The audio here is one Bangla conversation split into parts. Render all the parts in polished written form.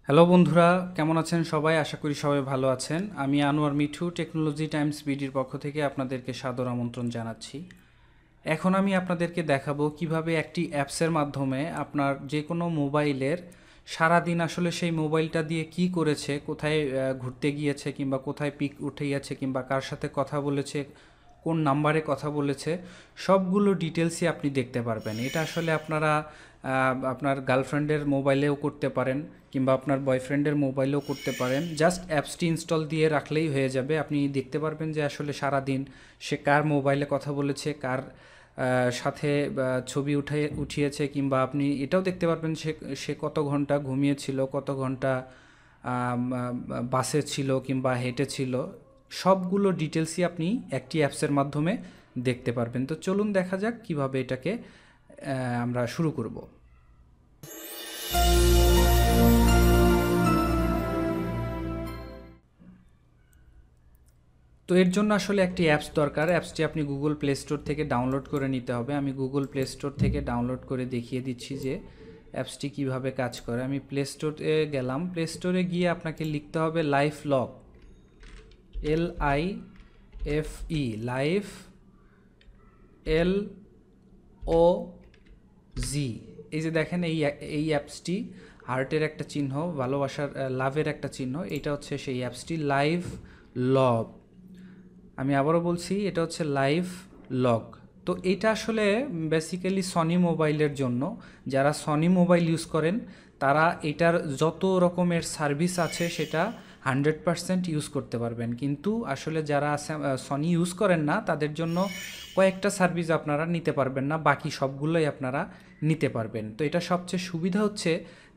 হ্যালো বন্ধুরা, কেমন আছেন সবাই? আশা করি সবাই ভালো আছেন। আমি আনোয়ার মিঠু টেকনোলজি টাইমস বিডির পক্ষ থেকে আপনাদেরকে সাদর আমন্ত্রণ জানাচ্ছি। এখন আমি আপনাদেরকে দেখাবো কিভাবে একটি অ্যাপসের মাধ্যমে আপনার যে কোনো মোবাইলের সারাদিন আসলে সেই মোবাইলটা দিয়ে কি করেছে, কোথায় ঘুরতে গিয়েছে কিংবা কোথায় পিক উঠে গিয়েছে কিংবা কার সাথে কথা বলেছে, কোন নাম্বারে কথা বলেছে, সবগুলো ডিটেলসই আপনি দেখতে পারবেন। এটা আসলে আপনারা আপনার গার্লফ্রেন্ডের মোবাইলেও করতে পারেন কিংবা আপনার বয়ফ্রেন্ডের মোবাইলেও করতে পারেন। জাস্ট অ্যাপসটি ইনস্টল দিয়ে রাখলেই হয়ে যাবে। আপনি দেখতে পারবেন যে আসলে সারাদিন সে কার মোবাইলে কথা বলেছে, কার সাথে ছবি উঠিয়েছে, কিংবা আপনি এটাও দেখতে পারবেন সে সে কত ঘন্টা ঘুমিয়েছিল, কত ঘন্টা বাসে ছিল কিংবা হেঁটে ছিল। সবগুলো ডিটেলসই আপনি একটি অ্যাপসের মাধ্যমে দেখতে পারবেন। তো চলুন দেখা যাক কিভাবে এটাকে আমরা শুরু করব। তো এর জন্য আসলে একটি অ্যাপস দরকার। অ্যাপসটি আপনি গুগল প্লে স্টোর থেকে ডাউনলোড করে নিতে হবে। আমি গুগল প্লে স্টোর থেকে ডাউনলোড করে দেখিয়ে দিচ্ছি যে অ্যাপসটি কিভাবে কাজ করে। আমি প্লে স্টোরে গেলাম। প্লে স্টোরে গিয়ে আপনাকে লিখতে হবে life log, LIFE, life, LOG। এই যে দেখেন এই অ্যাপসটি হার্টের একটা চিহ্ন, ভালোবাসার লাভের একটা চিহ্ন, এটা হচ্ছে সেই অ্যাপসটি লাইভ লগ। আমি আবারও বলছি, এটা হচ্ছে লাইভ লগ। তো এটা আসলে বেসিক্যালি সনি মোবাইলের জন্য। যারা সনি মোবাইল ইউজ করেন তারা এটার যত রকমের সার্ভিস আছে সেটা 100% ইউজ করতে পারবেন। কিন্তু আসলে যারা সনি ইউজ করেন না তাদের জন্য কয়েকটা সার্ভিস আপনারা নিতে পারবেন না, বাকি সবগুলোই আপনারা নিতে পারবেন। তো এটা সবচেয়ে সুবিধা হচ্ছে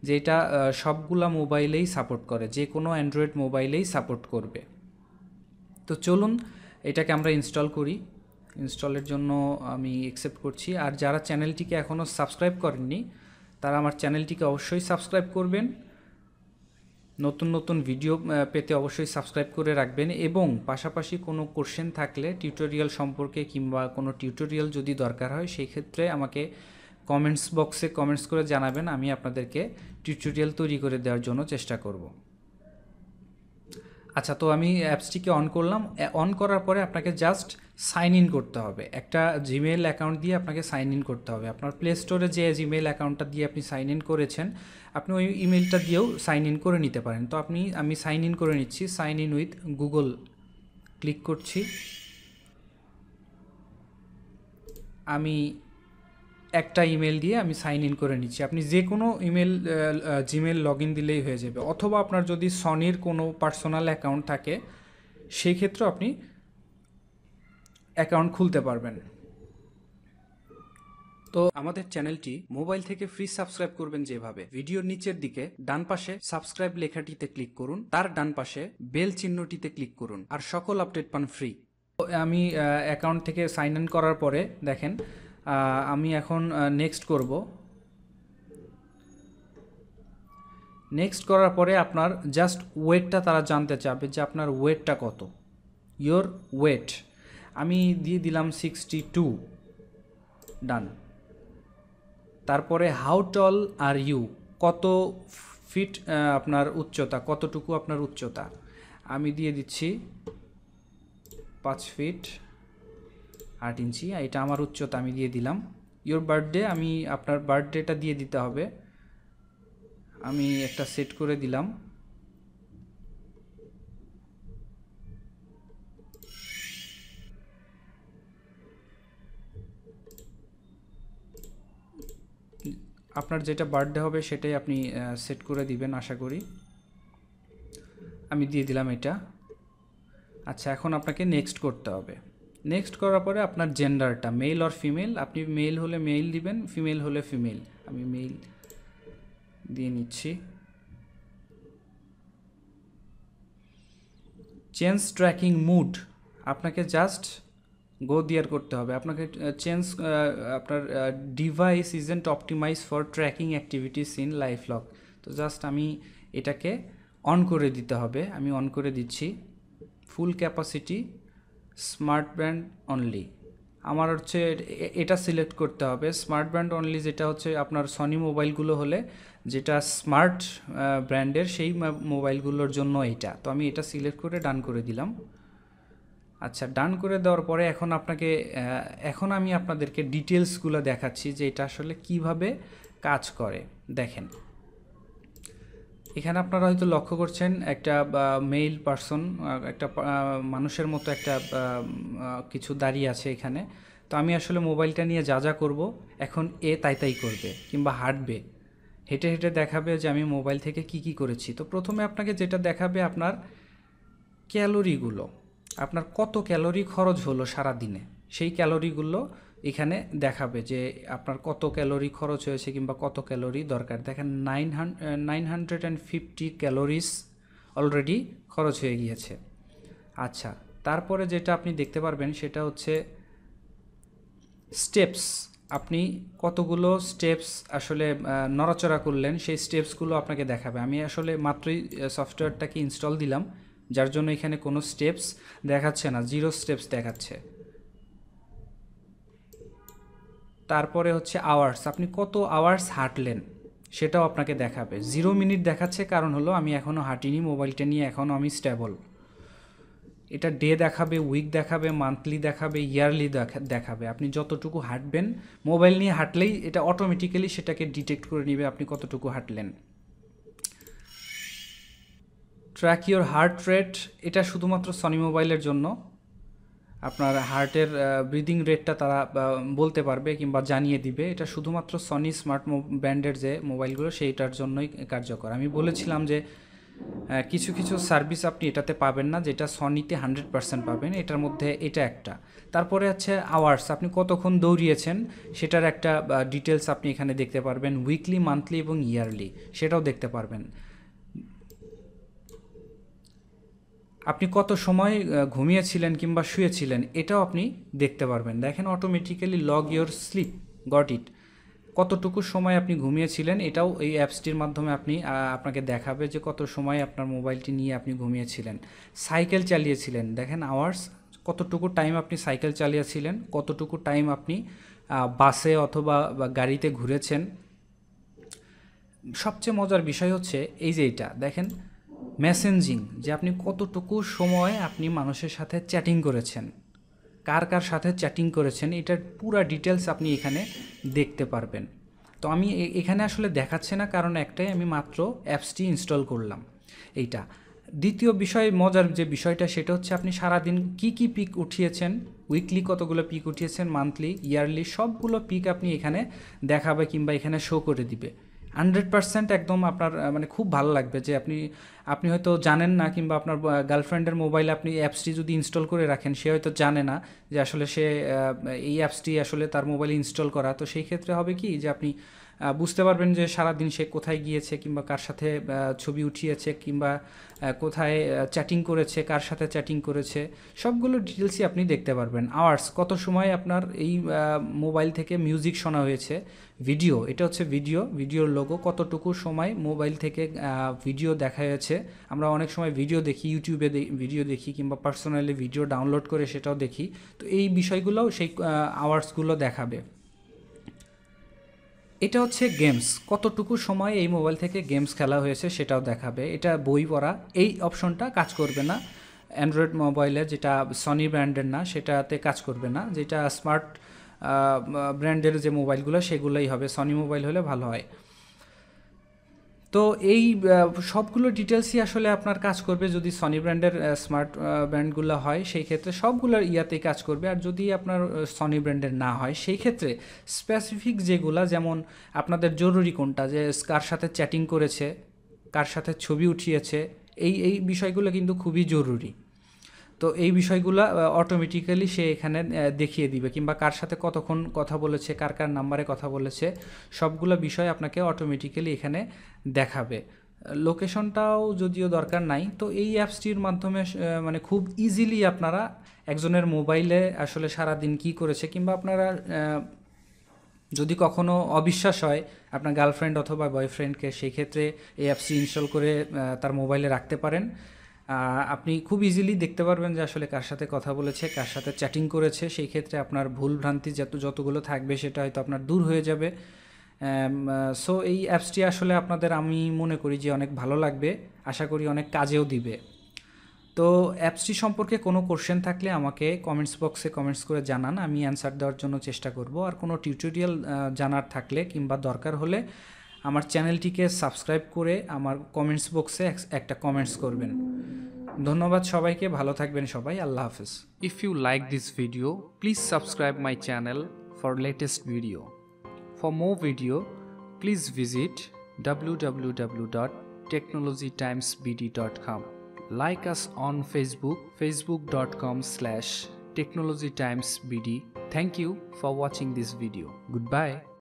যে এটা সবগুলা মোবাইলেই সাপোর্ট করে, যে কোনো অ্যান্ড্রয়েড মোবাইলেই সাপোর্ট করবে। তো চলুন এটাকে আমরা ইনস্টল করি। ইনস্টলের জন্য আমি অ্যাকসেপ্ট করছি। আর যারা চ্যানেলটিকে এখনও সাবস্ক্রাইব করেননি তারা আমার চ্যানেলটিকে অবশ্যই সাবস্ক্রাইব করবেন। নতুন নতুন ভিডিও পেতে অবশ্যই সাবস্ক্রাইব করে রাখবেন, এবং পাশাপাশি কোনো কোশ্চেন থাকলে টিউটোরিয়াল সম্পর্কে কিংবা কোনো টিউটোরিয়াল যদি দরকার হয় সেই ক্ষেত্রে আমাকে কমেন্টস বক্সে কমেন্টস করে জানাবেন। আমি আপনাদেরকে টিউটোরিয়াল তৈরি করে দেওয়ার জন্য চেষ্টা করব। আচ্ছা, তো আমি অ্যাপসটিকে অন করলাম। অন করার পরে আপনাকে জাস্ট সাইন ইন করতে হবে। একটা জিমেইল অ্যাকাউন্ট দিয়ে আপনাকে সাইন ইন করতে হবে। আপনার প্লে স্টোরে যে জিমেইল অ্যাকাউন্টটা দিয়ে আপনি সাইন ইন করেছেন, আপনি ওই ইমেলটা দিয়েও সাইন ইন করে নিতে পারেন। তো আমি সাইন ইন করে নিচ্ছি। Sign in with Google click করছি। আমি একটা ইমেল দিয়ে আমি সাইন ইন করে নিচ্ছি। আপনি যে কোনো ইমেল জিমেল লগ ইন দিলেই হয়ে যাবে, অথবা আপনার যদি সনির কোনো পার্সোনাল অ্যাকাউন্ট থাকে সেই ক্ষেত্রে আপনি অ্যাকাউন্ট খুলতে পারবেন। তো আমাদের চ্যানেলটি মোবাইল থেকে ফ্রি সাবস্ক্রাইব করবেন যেভাবে, ভিডিওর নিচের দিকে ডান পাশে সাবস্ক্রাইব লেখাটিতে ক্লিক করুন, তার ডান পাশে বেল চিহ্নটিতে ক্লিক করুন, আর সকল আপডেট পান ফ্রি। আমি অ্যাকাউন্ট থেকে সাইন ইন করার পরে দেখেন আমি এখন নেক্সট করব। নেক্সট করার পরে আপনার জাস্ট ওয়েটটা তারা জানতে চাবে যে আপনার ওয়েটটা কত, ইয়োর ওয়েট। আমি দিয়ে দিলাম 62। ডান। তারপরে হাউ টল আর ইউ, কত ফিট আপনার উচ্চতা, কতটুকু আপনার উচ্চতা। আমি দিয়ে দিচ্ছি 5 ফিট 8 ইঞ্চি, এটা আমার উচ্চতা আমি দিয়ে দিলাম। ইয়োর বার্থডে, আমি আপনার বার্থডেটা দিয়ে দিতে হবে। আমি একটা সেট করে দিলাম। আপনার যেটা বার্থডে হবে সেটাই আপনি সেট করে দিবেন আশা করি। আমি দিয়ে দিলাম এটা। আচ্ছা, এখন আপনাকে নেক্সট করতে হবে। নেক্সট করার পরে আপনার জেন্ডারটা মেল অর ফিমেল, আপনি মেল হলে মেল দিবেন, ফিমেল হলে ফিমেল। আমি মেল দিয়ে নিচ্ছি। চেঞ্জ ট্র্যাকিং মুড, আপনাকে জাস্ট গো দিয়ার করতে হবে। আপনাকে চেঞ্জ, আপনার device isn't optimise for tracking activities in life log. তো জাস্ট আমি এটাকে অন করে দিতে হবে। আমি অন করে দিচ্ছি। ফুল ক্যাপাসিটি স্মার্ট ব্যান্ড অনলি। আমার হচ্ছে এটা সিলেক্ট করতে হবে স্মার্ট ব্র্যান্ড অনলি, যেটা হচ্ছে আপনার সনি মোবাইলগুলো হলে যেটা স্মার্ট ব্র্যান্ডের সেই মোবাইলগুলোর জন্য এইটা। তো আমি এটা সিলেক্ট করে ডান করে দিলাম। আচ্ছা, ডান করে দেওয়ার পরে এখন আমি আপনাদেরকে ডিটেলসগুলো দেখাচ্ছি যে এটা আসলে কিভাবে কাজ করে। দেখেন, এখানে আপনারা হয়তো লক্ষ্য করছেন একটা মেল পারসন, একটা মানুষের মতো একটা কিছু দাঁড়িয়ে আছে এখানে। তো আমি আসলে মোবাইলটা নিয়ে যা যা করবো, এখন এ তাই তাই করবে কিংবা হাঁটবে, হেঁটে হেঁটে দেখাবে যে আমি মোবাইল থেকে কি কি করেছি। তো প্রথমে আপনাকে যেটা দেখাবে আপনার ক্যালোরিগুলো, আপনার কত ক্যালোরি খরচ হলো সারা দিনে, সেই ক্যালোরিগুলো এখানে দেখাবে যে আপনার কত ক্যালোরি খরচ হয়েছে কিংবা কত ক্যালোরি দরকার। দেখেন 950 ক্যালোরিজ অলরেডি খরচ হয়ে গিয়েছে। আচ্ছা, তারপরে যেটা আপনি দেখতে পারবেন সেটা হচ্ছে স্টেপস। আপনি কতগুলো স্টেপস আসলে নড়াচড়া করলেন, সেই স্টেপসগুলো আপনাকে দেখাবে। আমি আসলে মাত্রই সফটওয়্যারটাকে ইনস্টল দিলাম, যার জন্য এখানে কোনো স্টেপস দেখাচ্ছে না, 0 স্টেপস দেখাচ্ছে। তারপরে হচ্ছে আওয়ার্স, আপনি কত আওয়ার্স হাঁটলেন সেটাও আপনাকে দেখাবে। 0 মিনিট দেখাচ্ছে, কারণ হলো আমি এখনও হাঁটিনি, মোবাইলটা নিয়ে এখনও আমি স্টেবল। এটা ডে দেখাবে, উইক দেখাবে, মান্থলি দেখাবে, ইয়ারলি দেখাবে। আপনি যতটুকু হাঁটবেন, মোবাইল নিয়ে হাঁটলেই এটা অটোমেটিক্যালি সেটাকে ডিটেক্ট করে নেবে আপনি কতটুকু হাঁটলেন। ট্র্যাক ইওর হার্ট রেট, এটা শুধুমাত্র সনি মোবাইলের জন্য। আপনার হার্টের ব্রিদিং রেটটা তারা বলতে পারবে কিংবা জানিয়ে দিবে। এটা শুধুমাত্র সনি স্মার্ট ব্র্যান্ডের যে মোবাইলগুলো সেইটার জন্যই কার্যকর। আমি বলেছিলাম যে কিছু কিছু সার্ভিস আপনি এটাতে পাবেন না, যেটা সনিতে 100% পাবেন। এটার মধ্যে এটা একটা। তারপরে আছে আওয়ার্স, আপনি কতক্ষণ দৌড়িয়েছেন সেটার একটা ডিটেলস আপনি এখানে দেখতে পারবেন। উইকলি, মান্থলি এবং ইয়ারলি সেটাও দেখতে পারবেন। আপনি কত সময় ঘুমিয়েছিলেন কিংবা শুয়েছিলেন এটাও আপনি দেখতে পারবেন। দেখেন, automatically log your sleep, got it. কতটুকু সময় আপনি ঘুমিয়েছিলেন এটাও এই অ্যাপসটির মাধ্যমে আপনাকে দেখাবে যে কত সময় আপনার মোবাইলটি নিয়ে আপনি ঘুমিয়েছিলেন। সাইকেল চালিয়েছিলেন, দেখেন আওয়ার্স, কতটুকু টাইম আপনি সাইকেল চালিয়েছিলেন, কতটুকু টাইম আপনি বাসে অথবা গাড়িতে ঘুরেছেন। সবচেয়ে মজার বিষয় হচ্ছে এই যে এটা দেখেন, মেসেঞ্জিং, যে আপনি কতটুকু সময় আপনি মানুষের সাথে চ্যাটিং করেছেন, কার কার সাথে চ্যাটিং করেছেন, এটার পুরা ডিটেলস আপনি এখানে দেখতে পারবেন। তো আমি এখানে আসলে দেখাচ্ছে না, কারণ একটাই, আমি মাত্র অ্যাপসটি ইনস্টল করলাম এইটা। দ্বিতীয় বিষয়, মজার যে বিষয়টা সেটা হচ্ছে আপনি সারাদিন কি কি পিক উঠিয়েছেন, উইকলি কতগুলো পিক উঠিয়েছেন, মান্থলি, ইয়ারলি সবগুলো পিক আপনি এখানে দেখাবে কিংবা এখানে শো করে দিবে। 100% একদম আপনার মানে খুব ভালো লাগবে যে আপনি হয়তো জানেন না, কিংবা আপনার গার্লফ্রেন্ডের মোবাইলে আপনি অ্যাপসটি যদি ইনস্টল করে রাখেন, সে হয়তো জানে না যে আসলে সে এই অ্যাপসটি আসলে তার মোবাইলে ইনস্টল করা। তো সেই ক্ষেত্রে হবে কি যে আপনি বুঝতে পারবেন যে সারাদিন সে কোথায় গিয়েছে কিংবা কার সাথে ছবি উঠিয়েছে কিংবা কোথায় চ্যাটিং করেছে, কার সাথে চ্যাটিং করেছে, সবগুলো ডিটেলসই আপনি দেখতে পারবেন। আওয়ার্স, কত সময় আপনার এই মোবাইল থেকে মিউজিক শোনা হয়েছে। ভিডিও, এটা হচ্ছে ভিডিওর লোগো, কতটুকু সময় মোবাইল থেকে ভিডিও দেখা হয়েছে। আমরা অনেক সময় ভিডিও দেখি, ইউটিউবে ভিডিও দেখি কিংবা পার্সোনালি ভিডিও ডাউনলোড করে সেটাও দেখি। তো এই বিষয়গুলোও সেই আওয়ার্সগুলো দেখাবে। এটা হচ্ছে গেমস, কতটুকু সময় এই মোবাইল থেকে গেমস খেলা হয়েছে সেটাও দেখাবে। এটা বই পড়া, এই অপশনটা কাজ করবে না অ্যান্ড্রয়েড মোবাইলে, যেটা সনি ব্র্যান্ডের না সেটাতে কাজ করবে না। যেটা স্মার্ট ব্র্যান্ডের যে মোবাইলগুলো সেগুলোই হবে, সনি মোবাইল হলে ভালো হয়। তো এই সবগুলো ডিটেলসই আসলে আপনার কাজ করবে যদি সনি ব্র্যান্ডের স্মার্ট ব্র্যান্ডগুলো হয়, সেই ক্ষেত্রে সবগুলোর ইয়াতেই কাজ করবে। আর যদি আপনার সনি ব্র্যান্ডের না হয়, সেই ক্ষেত্রে স্পেসিফিক যেগুলা, যেমন আপনাদের জরুরি কোনটা, যে কার সাথে চ্যাটিং করেছে, কার সাথে ছবি উঠিয়েছে, এই বিষয়গুলো কিন্তু খুবই জরুরি। তো এই বিষয়গুলো অটোমেটিক্যালি সে এখানে দেখিয়ে দিবে, কিংবা কার সাথে কতক্ষণ কথা বলেছে, কার কার নাম্বারে কথা বলেছে, সবগুলো বিষয় আপনাকে অটোমেটিক্যালি এখানে দেখাবে। লোকেশনটাও যদিও দরকার নাই। তো এই অ্যাপসটির মাধ্যমে মানে খুব ইজিলি আপনারা একজনের মোবাইলে আসলে সারাদিন কি করেছে, কিংবা আপনারা যদি কখনও অবিশ্বাস হয় আপনার গার্লফ্রেন্ড অথবা বয়ফ্রেন্ডকে, সেই ক্ষেত্রে এই অ্যাপসটি ইনস্টল করে তার মোবাইলে রাখতে পারেন। আপনি খুব ইজিলি দেখতে পারবেন যে আসলে কার সাথে কথা বলেছে, কার সাথে চ্যাটিং করেছে। সেই ক্ষেত্রে আপনার ভুল ভ্রান্তি যতগুলো থাকবে সেটা হয়তো আপনার দূর হয়ে যাবে। সো এই অ্যাপসটি আসলে আপনাদের আমি মনে করি যে অনেক ভালো লাগবে, আশা করি অনেক কাজেও দিবে। তো অ্যাপসটি সম্পর্কে কোনো কোশ্চেন থাকলে আমাকে কমেন্টস বক্সে কমেন্টস করে জানান, আমি অ্যান্সার দেওয়ার জন্য চেষ্টা করব। আর কোনো টিউটোরিয়াল জানার থাকলে কিংবা দরকার হলে আমার চ্যানেলটিকে সাবস্ক্রাইব করে আমার কমেন্টস বক্সে একটা কমেন্টস করবেন। ধন্যবাদ সবাইকে, ভালো থাকবেন সবাই, আল্লাহ হাফেজ। If you like this video please subscribe my channel for latest video. For more video, please visit www.technologytimesbd.com. Like us on Facebook, facebook.com/technologytimesbd. Thank you for watching this video. Goodbye.